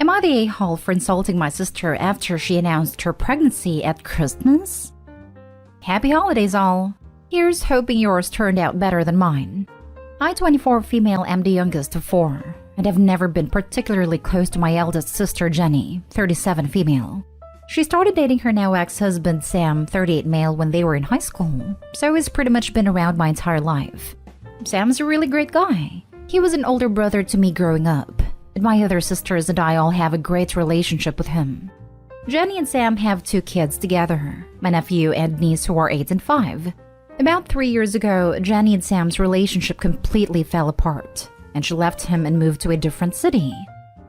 Am I the a-hole for insulting my sister after she announced her pregnancy at Christmas? Happy holidays all! Here's hoping yours turned out better than mine. I, 24 female, am the youngest of 4, and have never been particularly close to my eldest sister Jenny, 37 female. She started dating her now ex-husband Sam, 38 male, when they were in high school, so he's pretty much been around my entire life. Sam's a really great guy. He was an older brother to me growing up, and my other sisters and I all have a great relationship with him. Jenny and Sam have 2 kids together, my nephew and niece who are 8 and 5. About 3 years ago, Jenny and Sam's relationship completely fell apart, and she left him and moved to a different city.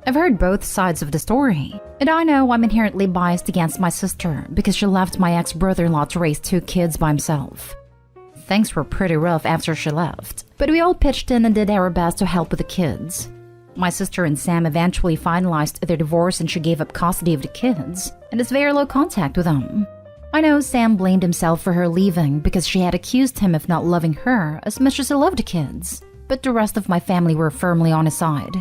I've heard both sides of the story, and I know I'm inherently biased against my sister because she left my ex-brother-in-law to raise 2 kids by himself. Things were pretty rough after she left, but we all pitched in and did our best to help with the kids. My sister and Sam eventually finalized their divorce and she gave up custody of the kids, and has very low contact with them. I know Sam blamed himself for her leaving because she had accused him of not loving her as much as he loved the kids, but the rest of my family were firmly on his side.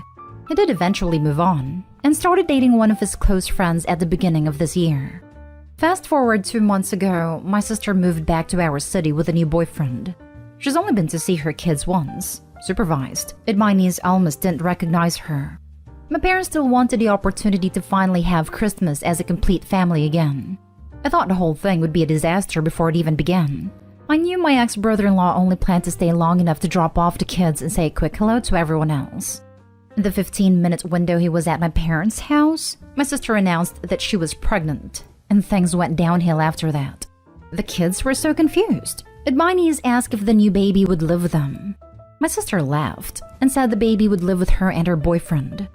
He did eventually move on, and started dating one of his close friends at the beginning of this year. Fast forward 2 months ago, my sister moved back to our city with a new boyfriend. She's only been to see her kids once, supervised, and my niece almost didn't recognize her. My parents still wanted the opportunity to finally have Christmas as a complete family again. I thought the whole thing would be a disaster before it even began. I knew my ex-brother-in-law only planned to stay long enough to drop off the kids and say a quick hello to everyone else. In the 15-minute window he was at my parents' house, my sister announced that she was pregnant, and things went downhill after that. The kids were so confused, and my niece asked if the new baby would live with them. My sister laughed and said the baby would live with her and her boyfriend.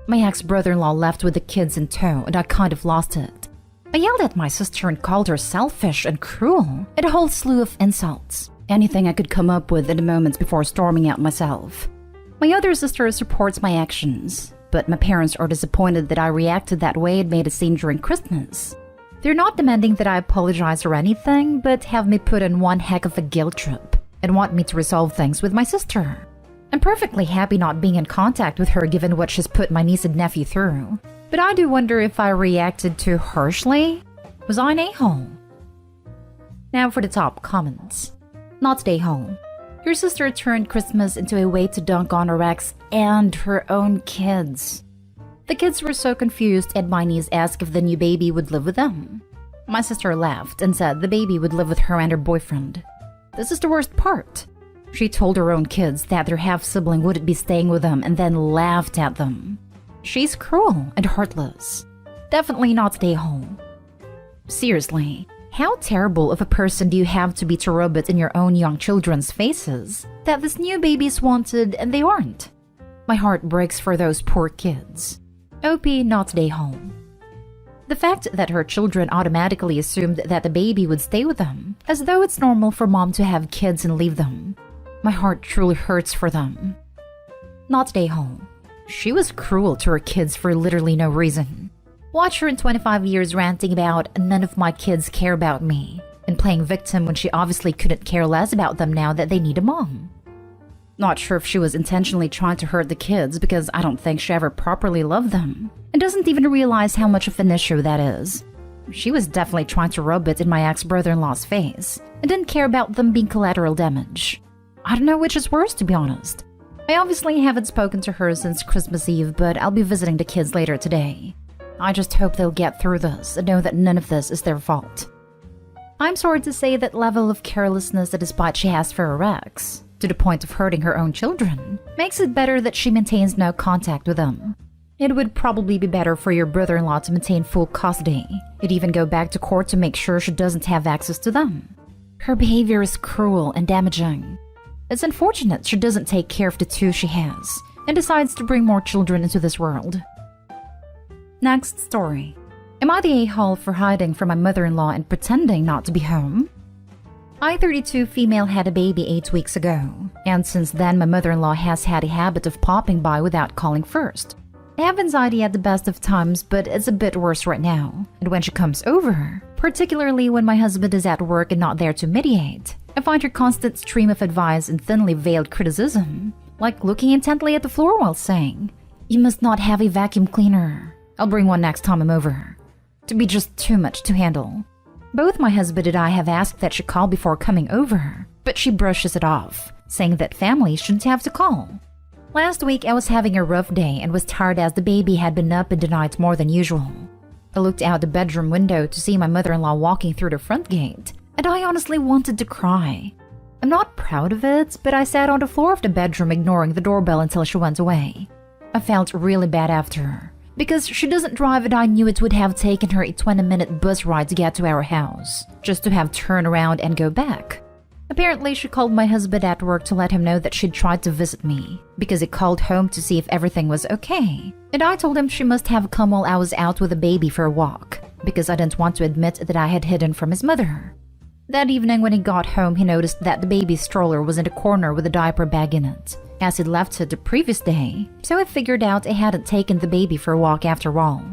My ex-brother-in-law left with the kids in tow, and I kind of lost it. I yelled at my sister and called her selfish and cruel, and a whole slew of insults. Anything I could come up with in the moments before storming out myself. My other sister supports my actions, but my parents are disappointed that I reacted that way and made a scene during Christmas. They're not demanding that I apologize or anything, but have me put on one heck of a guilt trip and want me to resolve things with my sister. I'm perfectly happy not being in contact with her given what she's put my niece and nephew through, but I do wonder if I reacted too harshly. Was I an a-hole? Now for the top comments. Not the a-hole. Your sister turned Christmas into a way to dunk on her ex and her own kids. The kids were so confused and my niece asked if the new baby would live with them. My sister laughed and said the baby would live with her and her boyfriend. This is the worst part. She told her own kids that their half-sibling wouldn't be staying with them and then laughed at them. She's cruel and heartless. Definitely not the a-hole. Seriously. How terrible of a person do you have to be to rub it in your own young children's faces that this new baby's wanted and they aren't? My heart breaks for those poor kids. OP not the a-hole. The fact that her children automatically assumed that the baby would stay with them, as though it's normal for mom to have kids and leave them. My heart truly hurts for them. Not the a-hole. She was cruel to her kids for literally no reason. Watch her in 25 years ranting about none of my kids care about me and playing victim when she obviously couldn't care less about them now that they need a mom. Not sure if she was intentionally trying to hurt the kids because I don't think she ever properly loved them and doesn't even realize how much of an issue that is. She was definitely trying to rub it in my ex-brother-in-law's face and didn't care about them being collateral damage. I don't know which is worse, to be honest. I obviously haven't spoken to her since Christmas Eve, but I'll be visiting the kids later today. I just hope they'll get through this and know that none of this is their fault. I'm sorry to say that level of carelessness that despite she has for her ex, to the point of hurting her own children, makes it better that she maintains no contact with them. It would probably be better for your brother-in-law to maintain full custody. You'd even go back to court to make sure she doesn't have access to them. Her behavior is cruel and damaging. It's unfortunate she doesn't take care of the 2 she has and decides to bring more children into this world. Next story. Am I the a-hole for hiding from my mother-in-law and pretending not to be home? I, 32 female, had a baby 8 weeks ago, and since then my mother-in-law has had a habit of popping by without calling first. I have anxiety at the best of times, but it's a bit worse right now, and when she comes over, particularly when my husband is at work and not there to mediate, I find her constant stream of advice and thinly veiled criticism, like looking intently at the floor while saying, "You must not have a vacuum cleaner," I'll bring one next time I'm over. To be just too much to handle. Both my husband and I have asked that she call before coming over, but she brushes it off, saying that family shouldn't have to call. Last week I was having a rough day and was tired as the baby had been up in the night more than usual. I looked out the bedroom window to see my mother-in-law walking through the front gate, and I honestly wanted to cry. I'm not proud of it, but I sat on the floor of the bedroom ignoring the doorbell until she went away. I felt really bad after her, because she doesn't drive and I knew it would have taken her a 20-minute bus ride to get to our house, just to have turned around and go back. Apparently, she called my husband at work to let him know that she'd tried to visit me, because he called home to see if everything was okay. And I told him she must have come while I was out with the baby for a walk, because I didn't want to admit that I had hidden from his mother. That evening when he got home, he noticed that the baby's stroller was in the corner with a diaper bag in it, as he'd left it the previous day, so I figured out I hadn't taken the baby for a walk after all.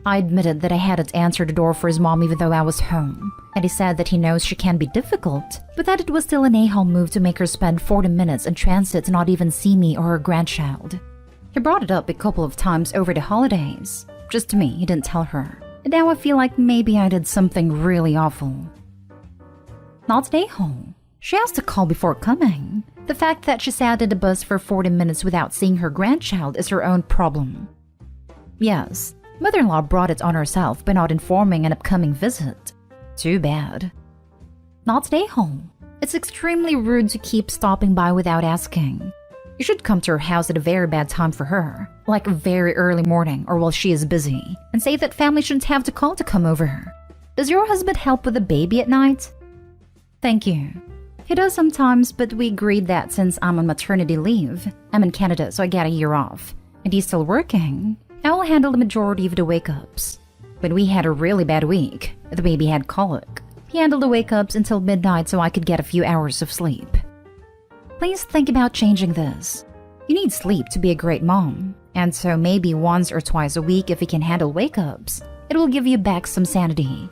I admitted that I hadn't answered the door for his mom even though I was home, and he said that he knows she can be difficult, but that it was still an a-hole move to make her spend 40 minutes in transit to not even see me or her grandchild. He brought it up a couple of times over the holidays. Just to me, he didn't tell her. And now I feel like maybe I did something really awful. Not an a-hole. She has to call before coming. The fact that she sat in the bus for 40 minutes without seeing her grandchild is her own problem. Yes, mother-in-law brought it on herself by not informing an upcoming visit. Too bad. Not an a-hole. It's extremely rude to keep stopping by without asking. You should come to her house at a very bad time for her, like very early morning or while she is busy, and say that family shouldn't have to call to come over. Does your husband help with the baby at night? Thank you. He does sometimes, but we agreed that since I'm on maternity leave, I'm in Canada so I get a year off, and he's still working, I will handle the majority of the wake-ups. When we had a really bad week, the baby had colic. He handled the wake-ups until midnight so I could get a few hours of sleep. Please think about changing this. You need sleep to be a great mom, and so maybe once or twice a week if you can handle wake-ups, it will give you back some sanity.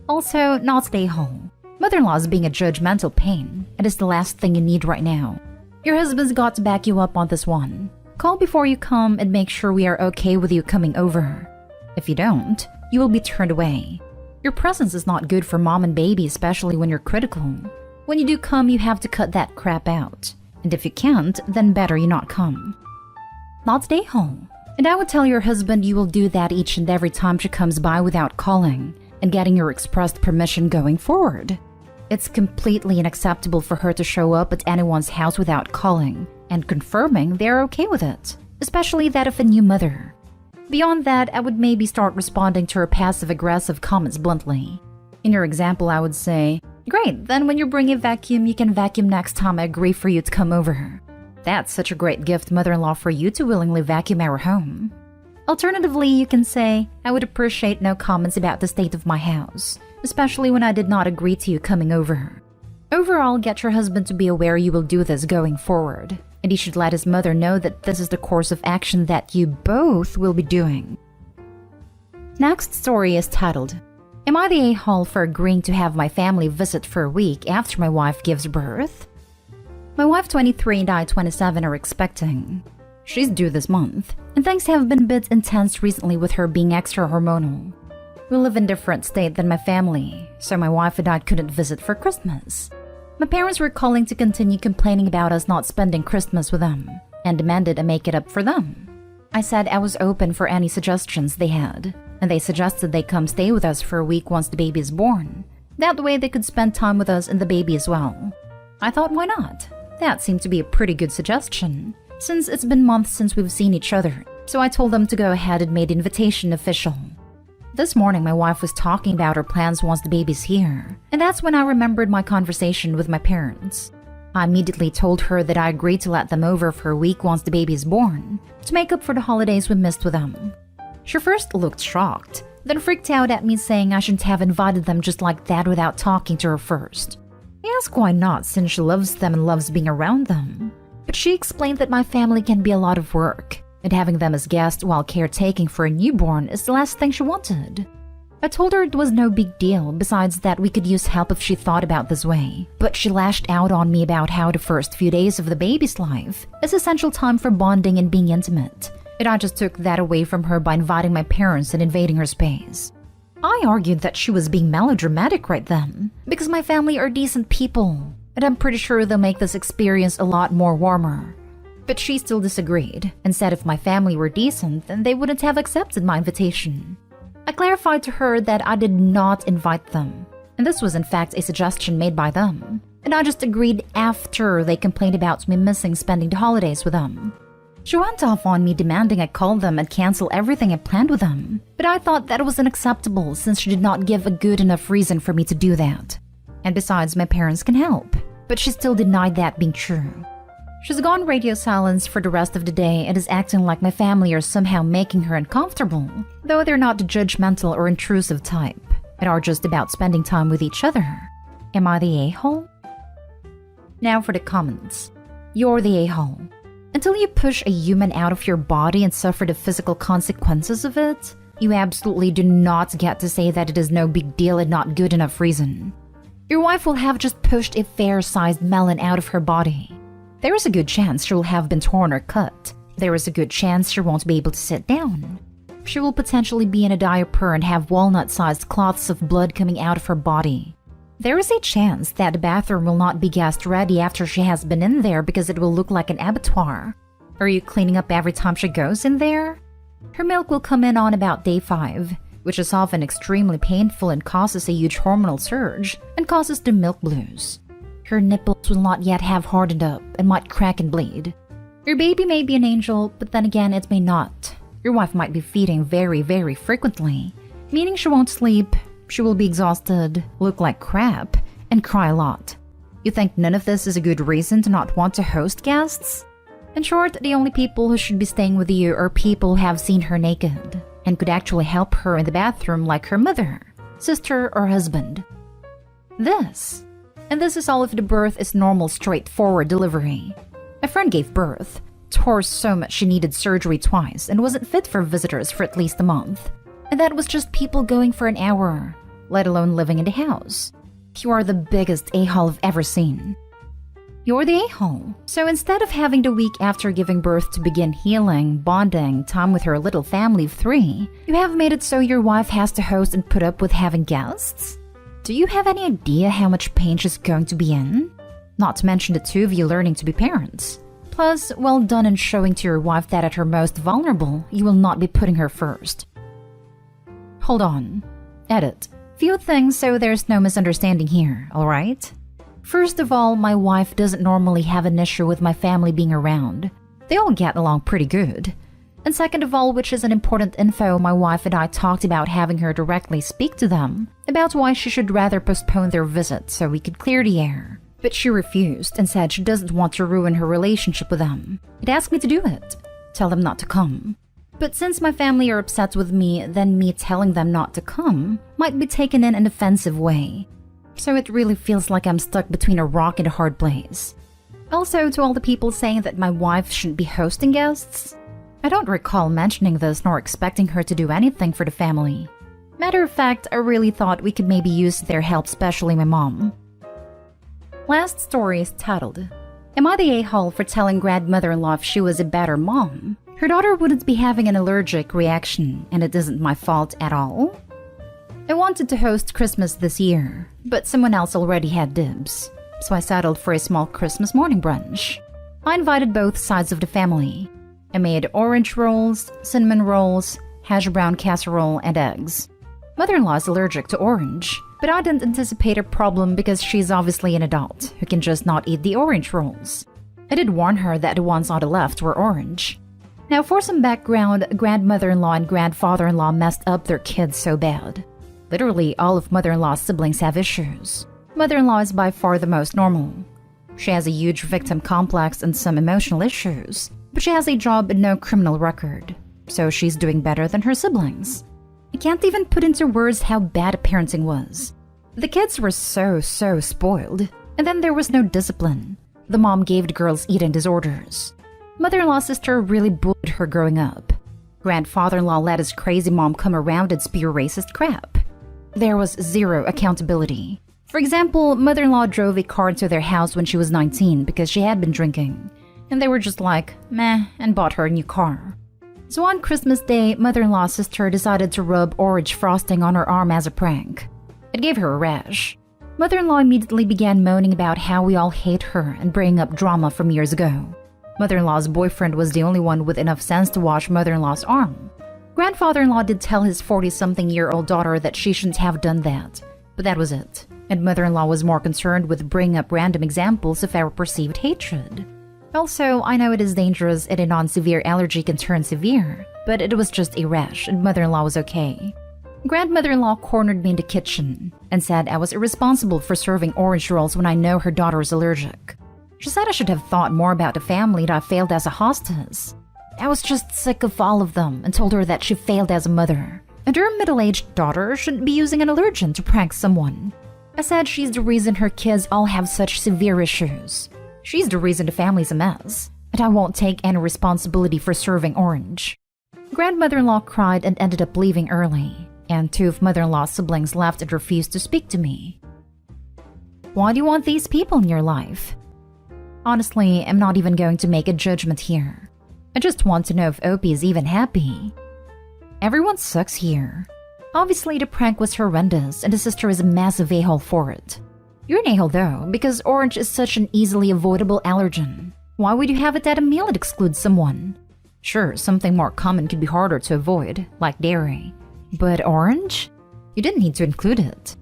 Also, not stay home. Mother-in-law is being a judgmental pain, and it's the last thing you need right now. Your husband's got to back you up on this one. Call before you come and make sure we are okay with you coming over. If you don't, you will be turned away. Your presence is not good for mom and baby, especially when you're critical. When you do come, you have to cut that crap out. And if you can't, then better you not come. Not stay home. And I would tell your husband you will do that each and every time she comes by without calling and getting your expressed permission going forward. It's completely unacceptable for her to show up at anyone's house without calling and confirming they're okay with it, especially that of a new mother. Beyond that, I would maybe start responding to her passive-aggressive comments bluntly. In your example, I would say, "Great, then when you bring a vacuum, you can vacuum next time I agree for you to come over. That's such a great gift, mother-in-law, for you to willingly vacuum our home." Alternatively, you can say, "I would appreciate no comments about the state of my house, especially when I did not agree to you coming over." Overall, get your husband to be aware you will do this going forward, and he should let his mother know that this is the course of action that you both will be doing. Next story is titled, "Am I the a-hole for agreeing to have my family visit for a week after my wife gives birth?" My wife 23 and I 27 are expecting. She's due this month, and things have been a bit intense recently with her being extra hormonal. We live in a different state than my family, so my wife and I couldn't visit for Christmas. My parents were calling to continue complaining about us not spending Christmas with them, and demanded I make it up for them. I said I was open for any suggestions they had, and they suggested they come stay with us for a week once the baby is born. That way they could spend time with us and the baby as well. I thought, why not? That seemed to be a pretty good suggestion, since it's been months since we've seen each other, so I told them to go ahead and made the invitation official. This morning, my wife was talking about her plans once the baby's here, and that's when I remembered my conversation with my parents. I immediately told her that I agreed to let them over for a week once the baby is born, to make up for the holidays we missed with them. She first looked shocked, then freaked out at me saying I shouldn't have invited them just like that without talking to her first. I asked why not, since she loves them and loves being around them. But she explained that my family can be a lot of work, and having them as guests while caretaking for a newborn is the last thing she wanted. I told her it was no big deal, besides that we could use help if she thought about this way, but she lashed out on me about how the first few days of the baby's life is essential time for bonding and being intimate, and I just took that away from her by inviting my parents and invading her space. I argued that she was being melodramatic right then, because my family are decent people, and I'm pretty sure they'll make this experience a lot more warmer. But she still disagreed, and said if my family were decent, then they wouldn't have accepted my invitation. I clarified to her that I did not invite them, and this was in fact a suggestion made by them, and I just agreed after they complained about me missing spending the holidays with them. She went off on me demanding I call them and cancel everything I planned with them, but I thought that was unacceptable since she did not give a good enough reason for me to do that. And besides, my parents can help, but she still denied that being true. She's gone radio silence for the rest of the day and is acting like my family are somehow making her uncomfortable, though they're not the judgmental or intrusive type, and are just about spending time with each other. Am I the a-hole? Now for the comments. You're the a-hole. Until you push a human out of your body and suffer the physical consequences of it, you absolutely do not get to say that it is no big deal and not good enough reason. Your wife will have just pushed a fair-sized melon out of her body. There is a good chance she will have been torn or cut. There is a good chance she won't be able to sit down. She will potentially be in a diaper and have walnut-sized clots of blood coming out of her body. There is a chance that the bathroom will not be guest-ready after she has been in there because it will look like an abattoir. Are you cleaning up every time she goes in there? Her milk will come in on about day 5, which is often extremely painful and causes a huge hormonal surge and causes the milk blues. Her nipples will not yet have hardened up and might crack and bleed. Your baby may be an angel, but then again it may not. Your wife might be feeding very, very frequently, meaning she won't sleep, she will be exhausted, look like crap, and cry a lot. You think none of this is a good reason to not want to host guests? In short, the only people who should be staying with you are people who have seen her naked and could actually help her in the bathroom like her mother, sister, or husband. This is all if the birth is normal, straightforward delivery. A friend gave birth, tore so much she needed surgery twice, and wasn't fit for visitors for at least a month. And that was just people going for an hour, let alone living in the house. You are the biggest a-hole I've ever seen. You're the a-hole. So instead of having the week after giving birth to begin healing, bonding, time with her little family of 3, you have made it so your wife has to host and put up with having guests? Do you have any idea how much pain she's going to be in? Not to mention the 2 of you learning to be parents. Plus, well done in showing to your wife that at her most vulnerable, you will not be putting her first. Hold on. Edit. Few things so there's no misunderstanding here, alright? First of all, my wife doesn't normally have an issue with my family being around. They all get along pretty good. And second of all, which is an important info, my wife and I talked about having her directly speak to them about why she should rather postpone their visit so we could clear the air. But she refused and said she doesn't want to ruin her relationship with them. It asked me to do it. Tell them not to come. But since my family are upset with me, then me telling them not to come might be taken in an offensive way. So it really feels like I'm stuck between a rock and a hard place. Also, to all the people saying that my wife shouldn't be hosting guests, I don't recall mentioning this nor expecting her to do anything for the family. Matter of fact, I really thought we could maybe use their help, especially my mom. Last story is titled, Am I the a-hole for telling grandmother-in-law if she was a better mom? Her daughter wouldn't be having an allergic reaction, and it isn't my fault at all. I wanted to host Christmas this year, but someone else already had dibs, so I settled for a small Christmas morning brunch. I invited both sides of the family. I made orange rolls, cinnamon rolls, hash brown casserole, and eggs. Mother-in-law is allergic to orange, but I didn't anticipate a problem because she's obviously an adult who can just not eat the orange rolls. I did warn her that the ones on the left were orange. Now for some background, grandmother-in-law and grandfather-in-law messed up their kids so bad. Literally all of mother-in-law's siblings have issues. Mother-in-law is by far the most normal. She has a huge victim complex and some emotional issues, but she has a job and no criminal record, so she's doing better than her siblings. I can't even put into words how bad parenting was. The kids were so spoiled, and then there was no discipline. The mom gave the girls eating disorders. Mother-in-law's sister really bullied her growing up. Grandfather-in-law let his crazy mom come around and spew racist crap. There was zero accountability. For example, mother-in-law drove a car into their house when she was 19 because she had been drinking, and they were just like, meh, and bought her a new car. So on Christmas Day, mother-in-law's sister decided to rub orange frosting on her arm as a prank. It gave her a rash. Mother-in-law immediately began moaning about how we all hate her and bringing up drama from years ago. Mother-in-law's boyfriend was the only one with enough sense to wash mother-in-law's arm. Grandfather-in-law did tell his 40-something-year-old daughter that she shouldn't have done that, but that was it. And mother-in-law was more concerned with bringing up random examples of our perceived hatred. Also, I know it is dangerous and a non-severe allergy can turn severe, but it was just a rash and mother-in-law was okay. Grandmother-in-law cornered me in the kitchen and said I was irresponsible for serving orange rolls when I know her daughter is allergic. She said I should have thought more about the family that I failed as a hostess. I was just sick of all of them and told her that she failed as a mother, and her middle-aged daughter shouldn't be using an allergen to prank someone. I said she's the reason her kids all have such severe issues. She's the reason the family's a mess, and I won't take any responsibility for serving orange. Grandmother-in-law cried and ended up leaving early, and 2 of mother-in-law's siblings left and refused to speak to me. Why do you want these people in your life? Honestly, I'm not even going to make a judgment here. I just want to know if Opie is even happy. Everyone sucks here. Obviously, the prank was horrendous and the sister is a massive a-hole for it. You're an a-hole though, because orange is such an easily avoidable allergen. Why would you have it at a meal that excludes someone? Sure, something more common could be harder to avoid, like dairy. But orange? You didn't need to include it.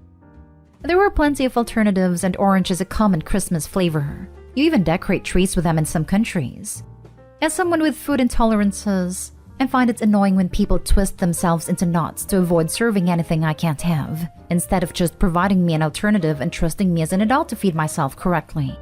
There were plenty of alternatives and orange is a common Christmas flavor. You even decorate trees with them in some countries. As someone with food intolerances, I find it annoying when people twist themselves into knots to avoid serving anything I can't have, instead of just providing me an alternative and trusting me as an adult to feed myself correctly.